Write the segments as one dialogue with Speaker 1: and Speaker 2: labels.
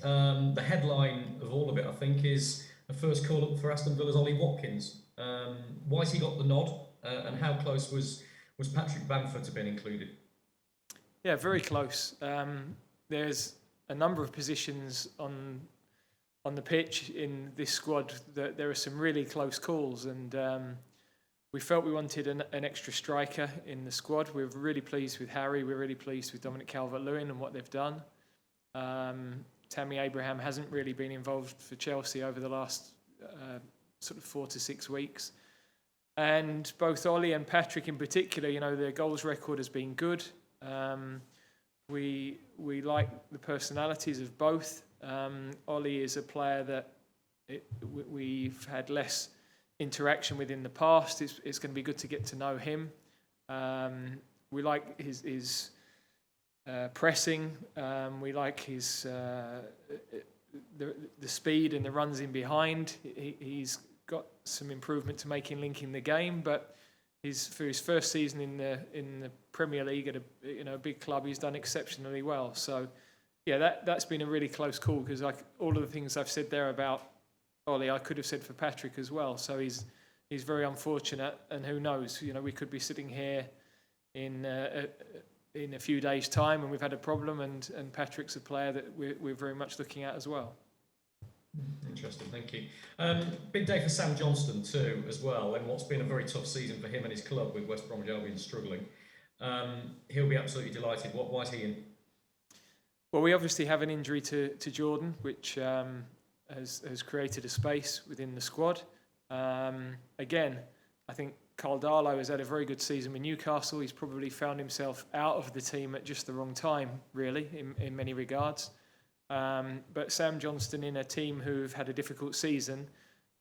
Speaker 1: the headline of all of it, I think, is a first call up for Aston Villa's Ollie Watkins. Why's he got the nod, and how close was Patrick Bamford to being included?
Speaker 2: Yeah, very close. There's a number of positions on the pitch in this squad that there are some really close calls, and we felt we wanted an extra striker in the squad. We're really pleased with Harry. We're really pleased with Dominic Calvert-Lewin and what they've done. Tammy Abraham hasn't really been involved for Chelsea over the last sort of 4 to 6 weeks. And both Ollie and Patrick in particular, their goals record has been good. We like the personalities of both. Ollie is a player that we've had less interaction with in the past. It's going to be good to get to know him. We like his pressing. We like his the speed and the runs in behind. He's got some improvement to make in linking the game, but for his first season in the Premier League at a big club, he's done exceptionally well. So, yeah, that's been a really close call, because all of the things I've said there about Ollie, I could have said for Patrick as well. So he's very unfortunate, and who knows? We could be sitting here in a few days' time, and we've had a problem, and Patrick's a player that we're very much looking at as well.
Speaker 1: Interesting, thank you. Big day for Sam Johnston too, as well, and what's been a very tough season for him and his club with West Bromwich Albion struggling. He'll be absolutely delighted. Why is he in?
Speaker 2: Well, we obviously have an injury to Jordan, which has created a space within the squad. Again, I think Carl Darlow has had a very good season with Newcastle. He's probably found himself out of the team at just the wrong time, really, in many regards. But Sam Johnston, in a team who've had a difficult season,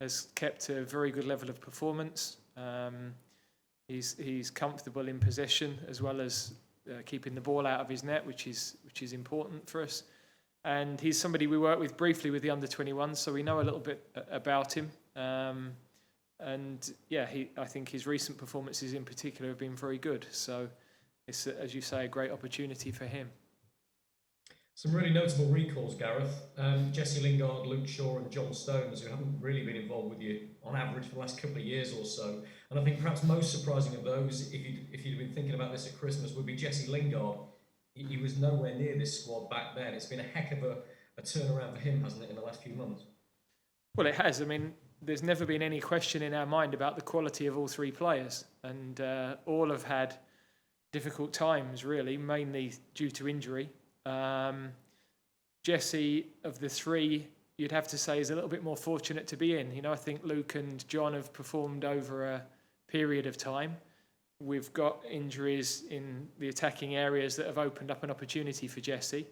Speaker 2: has kept a very good level of performance. He's comfortable in possession, as well as keeping the ball out of his net, which is important for us. And he's somebody we worked with briefly with the under-21, so we know a little bit about him. And yeah, I think his recent performances in particular have been very good. So it's, as you say, a great opportunity for him.
Speaker 1: Some really notable recalls, Gareth. Jesse Lingard, Luke Shaw and John Stones, who haven't really been involved with you on average for the last couple of years or so. And I think perhaps most surprising of those, if you'd been thinking about this at Christmas, would be Jesse Lingard. He was nowhere near this squad back then. It's been a heck of a turnaround for him, hasn't it, in the last few months?
Speaker 2: Well, it has. I mean, there's never been any question in our mind about the quality of all three players. And all have had difficult times, really, mainly due to injury. Jesse, of the three, you'd have to say is a little bit more fortunate to be in. I think Luke and John have performed over a period of time. We've got injuries in the attacking areas that have opened up an opportunity for Jesse.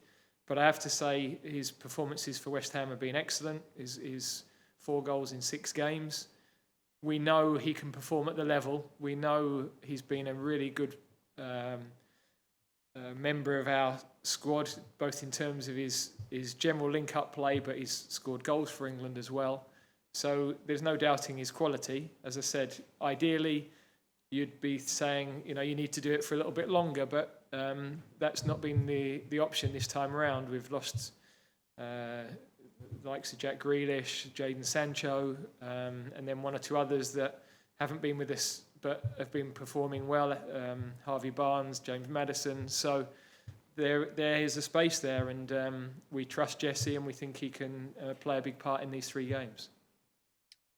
Speaker 2: But I have to say his performances for West Ham have been excellent. His 4 goals in 6 games. We know he can perform at the level. We know he's been a really good member of our squad, both in terms of his general link-up play, but he's scored goals for England as well. So there's no doubting his quality. As I said, ideally, you'd be saying, you need to do it for a little bit longer, but that's not been the option this time around. We've lost likes of Jack Grealish, Jadon Sancho, and then 1 or 2 others that haven't been with us but have been performing well. Harvey Barnes, James Maddison. So there is a space there, and we trust Jesse, and we think he can play a big part in these 3 games.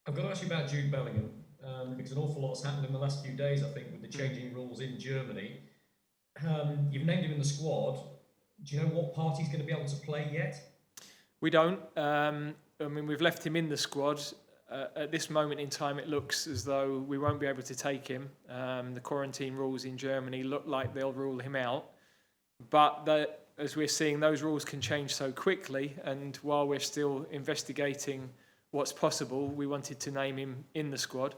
Speaker 1: I've got to ask you about Jude Bellingham, because an awful lot's happened in the last few days, I think, with the changing rules in Germany. You've named him in the squad. Do you know what part he's going to be able to play yet?
Speaker 2: We don't. We've left him in the squad. At this moment in time, it looks as though we won't be able to take him. The quarantine rules in Germany look like they'll rule him out. But as we're seeing, those rules can change so quickly. And while we're still investigating what's possible, we wanted to name him in the squad.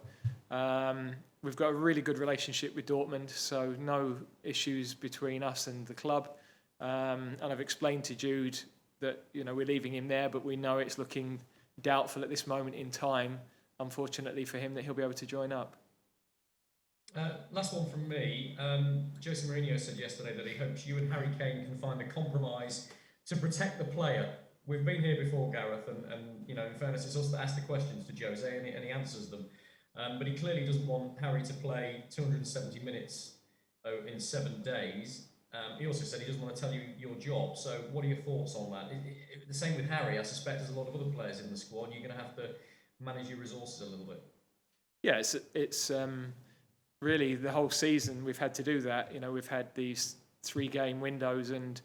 Speaker 2: We've got a really good relationship with Dortmund, so no issues between us and the club. And I've explained to Jude that we're leaving him there, but we know it's looking doubtful at this moment in time, unfortunately for him, that he'll be able to join up.
Speaker 1: Last one from me. Jose Mourinho said yesterday that he hopes you and Harry Kane can find a compromise to protect the player we've been here before, Gareth, and in fairness, it's us that ask the questions to Jose, and he answers them. But he clearly doesn't want Harry to play 270 minutes in 7 days. He also said he doesn't want to tell you your job. So, what are your thoughts on that? The same with Harry. I suspect there's a lot of other players in the squad. You're going to have to manage your resources a little bit.
Speaker 2: Yeah, it's really the whole season we've had to do that. We've had these 3-game windows, and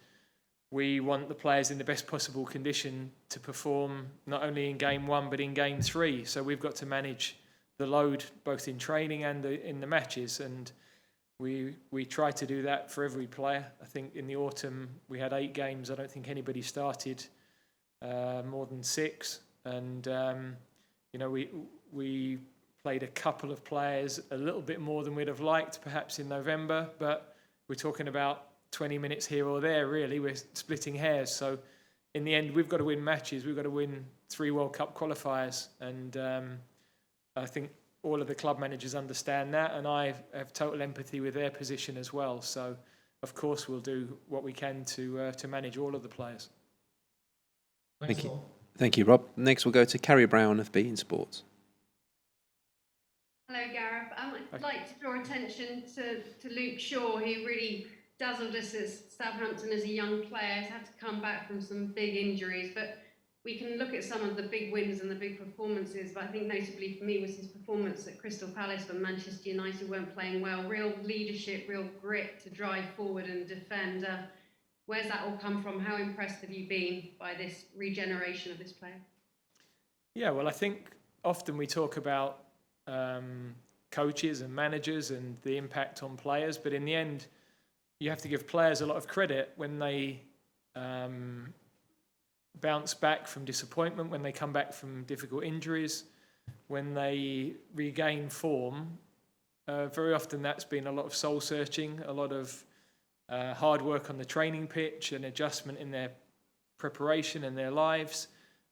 Speaker 2: we want the players in the best possible condition to perform not only in game 1 but in game 3. So we've got to manage the load both in training and in the matches, and we try to do that for every player. I think in the autumn we had 8 games. I don't think anybody started more than 6, and we played a couple of players a little bit more than we'd have liked perhaps in November, but we're talking about 20 minutes here or there, really. We're splitting hairs. So in the end, we've got to win matches. We've got to win 3 World Cup qualifiers, and I think all of the club managers understand that, and I have total empathy with their position as well. So, of course, we'll do what we can to manage all of the players.
Speaker 1: Thank you.
Speaker 3: Thank you, Rob. Next, we'll go to Carrie Brown of beIN Sports.
Speaker 4: Hello, Gareth. I'd like to draw attention to Luke Shaw, who really dazzled us at Southampton as a young player. He's had to come back from some big injuries, but we can look at some of the big wins and the big performances, but I think notably for me was his performance at Crystal Palace when Manchester United weren't playing well. Real leadership, real grit to drive forward and defend. Where's that all come from? How impressed have you been by this regeneration of this player?
Speaker 2: Yeah, well, I think often we talk about coaches and managers and the impact on players, but in the end, you have to give players a lot of credit when they bounce back from disappointment, when they come back from difficult injuries, when they regain form. Very often that's been a lot of soul searching, a lot of hard work on the training pitch and adjustment in their preparation and their lives.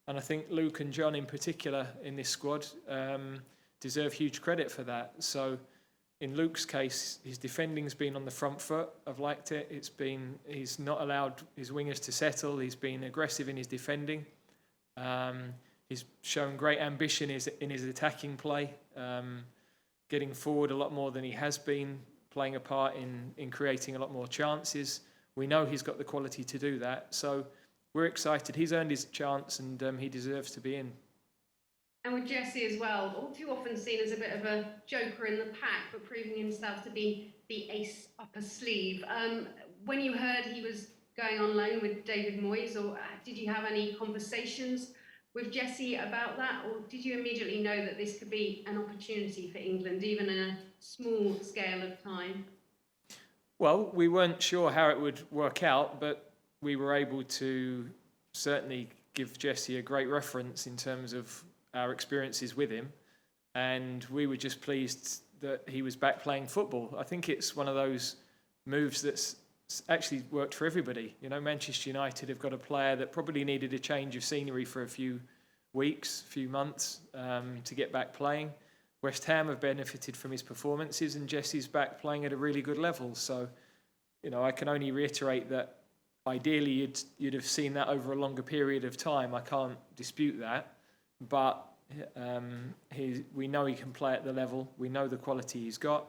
Speaker 2: And I think Luke and John in particular in this squad deserve huge credit for that. So in Luke's case, his defending's been on the front foot. I've liked it. He's not allowed his wingers to settle. He's been aggressive in his defending. He's shown great ambition in his attacking play, getting forward a lot more than he has been, playing a part in creating a lot more chances. We know he's got the quality to do that. So we're excited. He's earned his chance, and he deserves to be in.
Speaker 4: And with Jesse as well, all too often seen as a bit of a joker in the pack, but proving himself to be the ace up a sleeve. When you heard he was going on loan with David Moyes, or did you have any conversations with Jesse about that, or did you immediately know that this could be an opportunity for England, even in a small scale of time?
Speaker 2: Well, we weren't sure how it would work out, but we were able to certainly give Jesse a great reference in terms of our experiences with him, and we were just pleased that he was back playing football. I think it's one of those moves that's actually worked for everybody. Manchester United have got a player that probably needed a change of scenery for a few weeks, few months to get back playing. West Ham have benefited from his performances, and Jesse's back playing at a really good level. So, I can only reiterate that ideally you'd have seen that over a longer period of time. I can't dispute that. But we know he can play at the level. We know the quality he's got,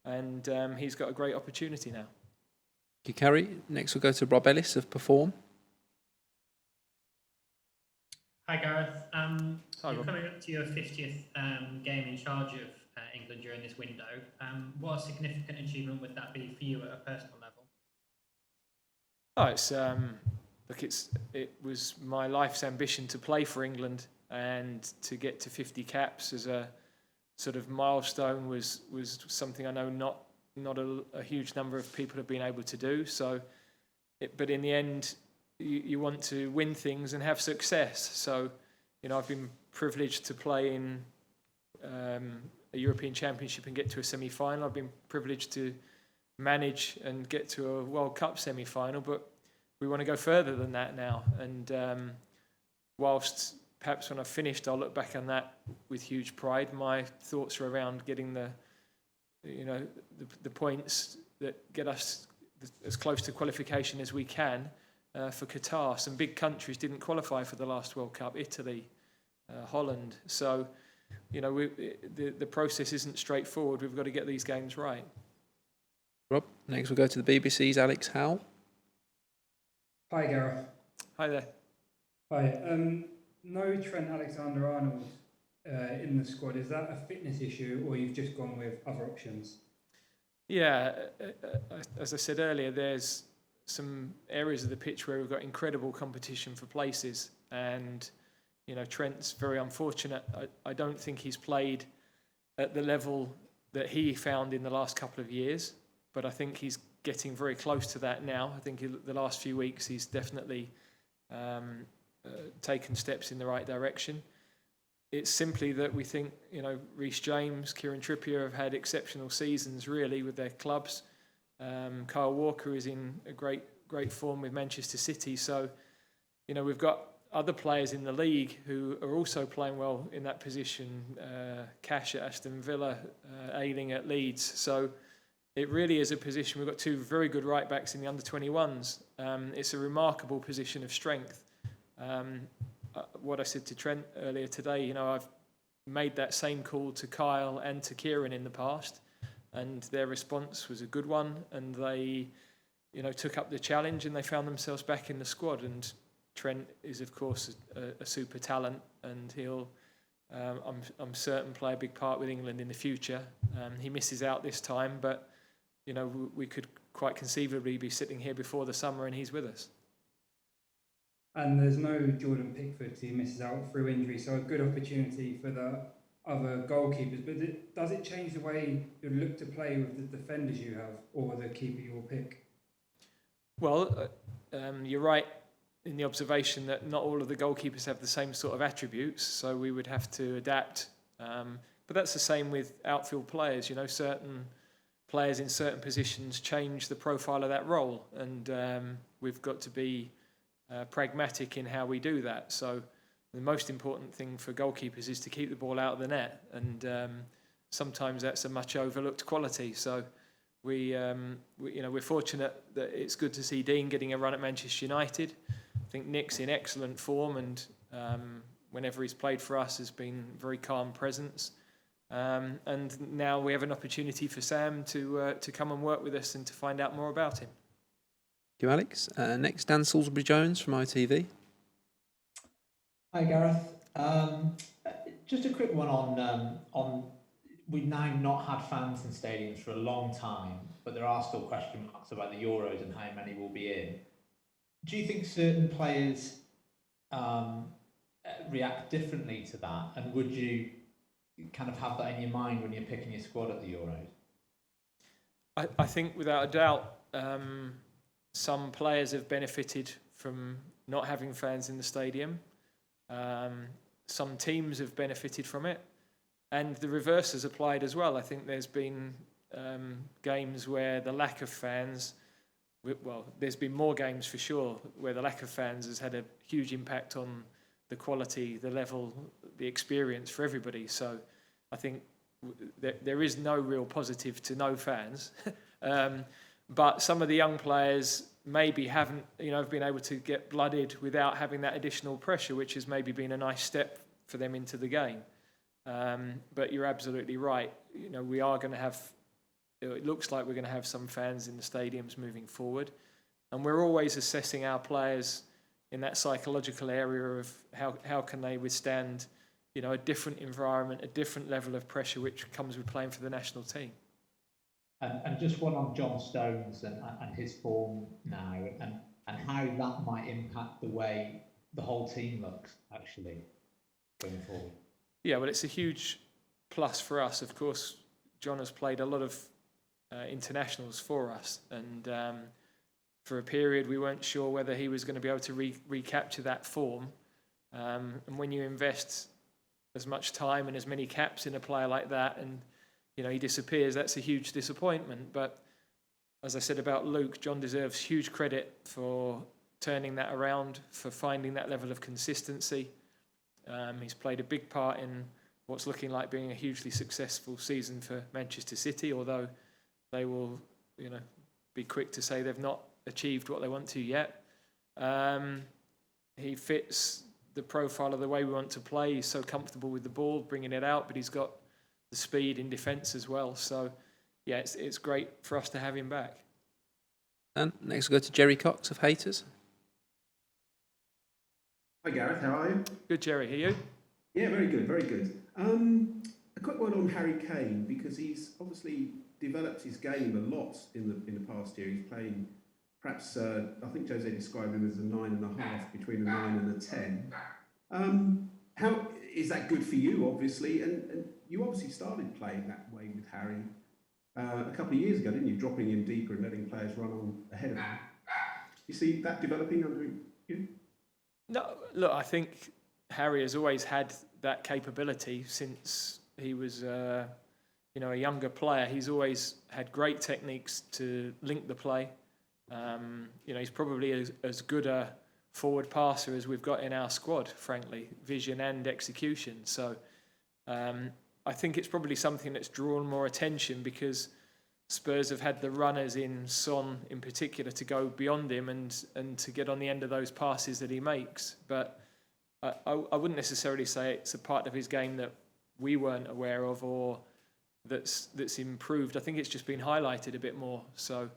Speaker 2: and he's got a great opportunity now.
Speaker 3: Thank you, Carrie. Next, we'll go to Rob Ellis of Perform.
Speaker 5: Hi, Gareth.
Speaker 2: Hi,
Speaker 5: You're
Speaker 2: Rob.
Speaker 5: coming up to your 50th game in charge of England during this window. What a significant achievement would that be for you at a personal level?
Speaker 2: Oh, it was my life's ambition to play for England, and to get to 50 caps as a sort of milestone was something I know not a huge number of people have been able to do. So, but in the end, you want to win things and have success. So, I've been privileged to play in a European Championship and get to a semi-final. I've been privileged to manage and get to a World Cup semi-final, but we want to go further than that now. And whilst perhaps when I've finished, I'll look back on that with huge pride. My thoughts are around getting the points that get us as close to qualification as we can, for Qatar. Some big countries didn't qualify for the last World Cup, Italy, Holland. So, the process isn't straightforward. We've got to get these games right.
Speaker 3: Rob, next we'll go to the BBC's Alex Howe.
Speaker 6: Hi, Gareth.
Speaker 2: Hi there.
Speaker 6: Hi. No Trent Alexander-Arnold in the squad. Is that a fitness issue, or you've just gone with other options?
Speaker 2: Yeah, as I said earlier, there's some areas of the pitch where we've got incredible competition for places, and Trent's very unfortunate. I don't think he's played at the level that he found in the last couple of years, but I think he's getting very close to that now. I think the last few weeks he's definitely taken steps in the right direction. It's simply that we think, Reece James, Kieran Trippier have had exceptional seasons really with their clubs. Kyle Walker is in a great form with Manchester City. So, we've got other players in the league who are also playing well in that position. Cash at Aston Villa, Ayling at Leeds. So it really is a position. We've got two very good right backs in the under-21s. It's a remarkable position of strength. What I said to Trent earlier today, I've made that same call to Kyle and to Kieran in the past, and their response was a good one, and they, took up the challenge and they found themselves back in the squad. And Trent is, of course, a super talent, and he'll, I'm certain, play a big part with England in the future. He misses out this time, but, we could quite conceivably be sitting here before the summer and he's with us.
Speaker 6: And there's no Jordan Pickford, he misses out through injury, so a good opportunity for the other goalkeepers. But does it change the way you look to play with the defenders you have, or the keeper you'll pick?
Speaker 2: Well, you're right in the observation that not all of the goalkeepers have the same sort of attributes, so we would have to adapt. But that's the same with outfield players. Certain players in certain positions change the profile of that role, and we've got to be pragmatic in how we do that. So the most important thing for goalkeepers is to keep the ball out of the net, and sometimes that's a much overlooked quality. So we're fortunate that it's good to see Dean getting a run at Manchester United. I think Nick's in excellent form, and whenever he's played for us has been very calm presence. And now we have an opportunity for Sam to come and work with us and to find out more about him.
Speaker 3: Thank you, Alex. Next, Dan Salisbury-Jones from ITV.
Speaker 7: Hi, Gareth. Just a quick one on we've now not had fans in stadiums for a long time, but there are still question marks about the Euros and how many will be in. Do you think certain players react differently to that, and would you kind of have that in your mind when you're picking your squad at the Euros?
Speaker 2: I think without a doubt, some players have benefited from not having fans in the stadium. Some teams have benefited from it, and the reverse has applied as well. I think there's been games where the lack of fans, there's been more games for sure where the lack of fans has had a huge impact on the quality, the level, the experience for everybody. So I think there is no real positive to no fans. But some of the young players maybe haven't, been able to get blooded without having that additional pressure, which has maybe been a nice step for them into the game. But you're absolutely right. We are going to have, it looks like we're going to have some fans in the stadiums moving forward. And we're always assessing our players in that psychological area of how can they withstand, a different environment, a different level of pressure which comes with playing for the national team.
Speaker 7: And just one on John Stones and his form now, and how that might impact the way the whole team looks, actually, going forward.
Speaker 2: Yeah, well, it's a huge plus for us. Of course, John has played a lot of internationals for us, and for a period we weren't sure whether he was going to be able to recapture that form. And when you invest as much time and as many caps in a player like that, and he disappears, that's a huge disappointment. But as I said about Luke, John deserves huge credit for turning that around, for finding that level of consistency. He's played a big part in what's looking like being a hugely successful season for Manchester City, although they will, be quick to say they've not achieved what they want to yet. He fits the profile of the way we want to play. He's so comfortable with the ball, bringing it out, but he's got the speed in defence as well. So, yeah, it's great for us to have him back.
Speaker 3: And next we'll go to Jerry Cox of Haters.
Speaker 8: Hi Gareth, how are you?
Speaker 2: Good, Jerry. Are you?
Speaker 8: Yeah, very good, very good. A quick one on Harry Kane, because he's obviously developed his game a lot in the past year. He's playing perhaps, I think Jose described him as a 9.5, between a 9 and a 10. How is that good for you, obviously? And you obviously started playing that way with Harry a couple of years ago, didn't you? Dropping in deeper and letting players run on ahead of him. You see that developing under you?
Speaker 2: No, look, I think Harry has always had that capability since he was, a younger player. He's always had great techniques to link the play. He's probably as good a forward passer as we've got in our squad, frankly, vision and execution. So I think it's probably something that's drawn more attention because Spurs have had the runners in Son in particular to go beyond him and to get on the end of those passes that he makes. But I wouldn't necessarily say it's a part of his game that we weren't aware of or that's improved. I think it's just been highlighted a bit more. So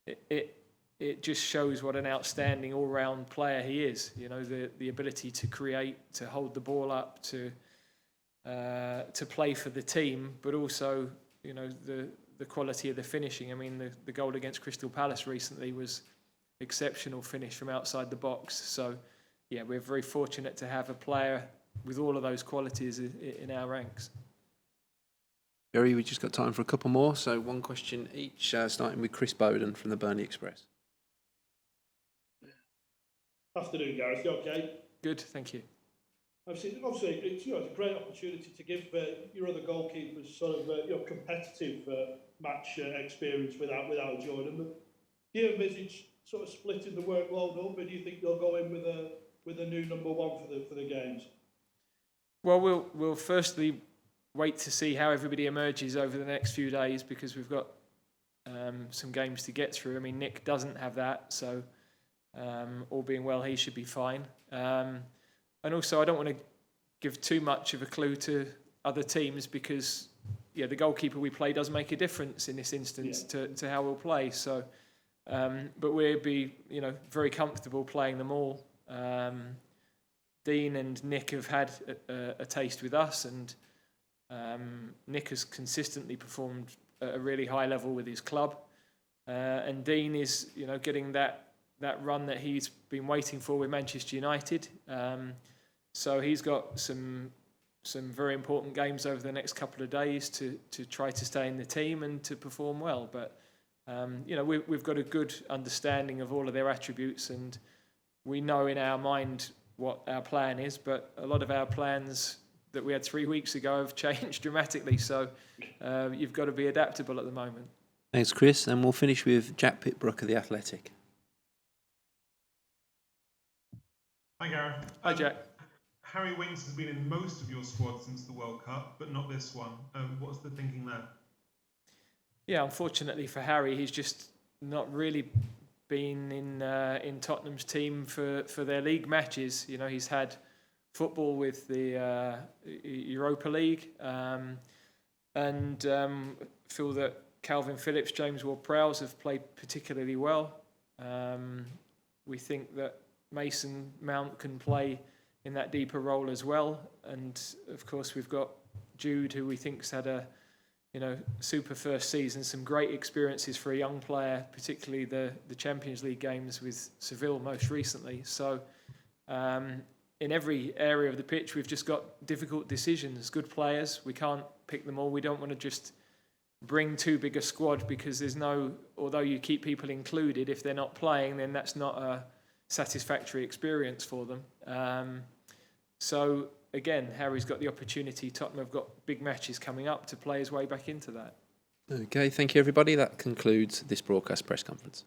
Speaker 2: it just shows what an outstanding all-round player he is. You know, the ability to create, to hold the ball up, to play for the team, but also, you know, the quality of the finishing. I mean, the goal against Crystal Palace recently was exceptional finish from outside the box. So, yeah, we're very fortunate to have a player with all of those qualities in our ranks.
Speaker 3: Jerry, we just got time for a couple more. So one question each, starting with Chris Bowden from the Burnley Express.
Speaker 9: Afternoon, Gareth. You okay?
Speaker 2: Good, thank you.
Speaker 9: Obviously, it's a great opportunity to give your other goalkeepers sort of competitive match experience without joining them. Do you envisage sort of splitting the workload up, or do you think they'll go in with a new number one for the games?
Speaker 2: Well, we'll firstly wait to see how everybody emerges over the next few days because we've got some games to get through. I mean, Nick doesn't have that, so all being well, he should be fine. And also, I don't want to give too much of a clue to other teams because, the goalkeeper we play does make a difference in this instance to how we'll play. So, but we'll be, very comfortable playing them all. Dean and Nick have had a taste with us, and Nick has consistently performed at a really high level with his club. And Dean is, getting that run that he's been waiting for with Manchester United. So he's got some very important games over the next couple of days to try to stay in the team and to perform well. But we've got a good understanding of all of their attributes, and we know in our mind what our plan is. But a lot of our plans that we had 3 weeks ago have changed dramatically. So you've got to be adaptable at the moment.
Speaker 3: Thanks, Chris. And we'll finish with Jack Pitbrook of The Athletic.
Speaker 10: Hi, Gareth.
Speaker 2: Hi, Jack.
Speaker 10: Harry Winks has been in most of your squad since the World Cup, but not this one. What's the thinking there?
Speaker 2: Yeah, unfortunately for Harry, he's just not really been in Tottenham's team for their league matches. He's had football with the Europa League, and feel that Calvin Phillips, James Ward-Prowse have played particularly well. We think that Mason Mount can play in that deeper role as well, and of course we've got Jude, who we think's had a super first season, some great experiences for a young player, particularly the Champions League games with Seville most recently. So in every area of the pitch we've just got difficult decisions. Good players, we can't pick them all. We don't want to just bring too big a squad because there's although you keep people included, if they're not playing, then that's not a satisfactory experience for them. So again, Harry's got the opportunity. Tottenham have got big matches coming up to play his way back into that.
Speaker 3: Okay, thank you everybody. That concludes this broadcast press conference.